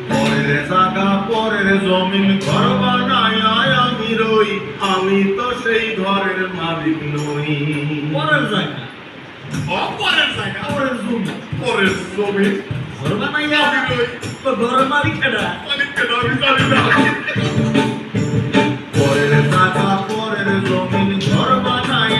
পরের জায়গা পরের জমিন ঘর বানায় আমি রই, আমি তো সেই ঘরের মালিক নই। পরের জায়গা পরের জায়গা পরের জমি পরের জমিন ঘর বানাইয়া আমি রই, তো ঘরের মালিক কেডা? মালিককে আমি জানি না। পরের জায়গা পরের জমিন ঘর বানায়